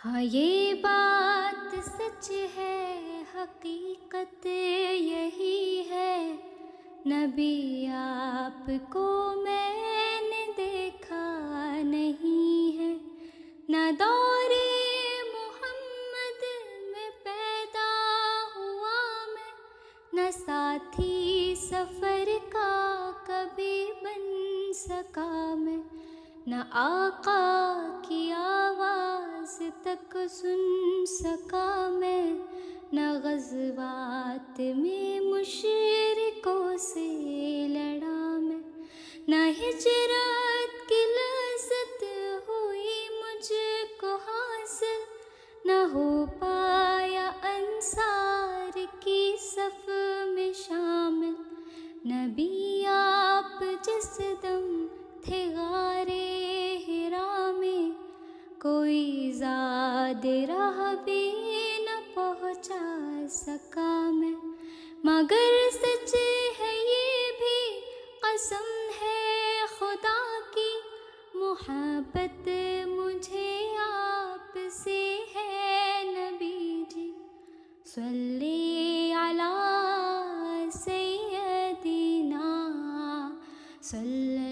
ہاں یہ بات سچ ہے، حقیقت یہی ہے، نبی آپ کو میں نے دیکھا نہیں ہے، نہ دور محمد میں پیدا ہوا میں، نہ ساتھی سفر کا کبھی بن سکا میں، نہ آقا کی آواز تک سن سکا میں، نہ غزوات میں مشرکوں سے لڑا میں، نہ ہجرت کی لذت ہوئی مجھ کو حاصل، نہ ہو پایا انصار کی صف میں شامل، نبی آپ جس دم تھے غارِ حرا میں، کوئی زاد راہ بھی نہ پہنچا سکا میں، مگر سچ ہے یہ بھی قسم ہے خدا کی، محبت مجھے آپ سے ہے نبی جی، صلی علی سیدنا صلی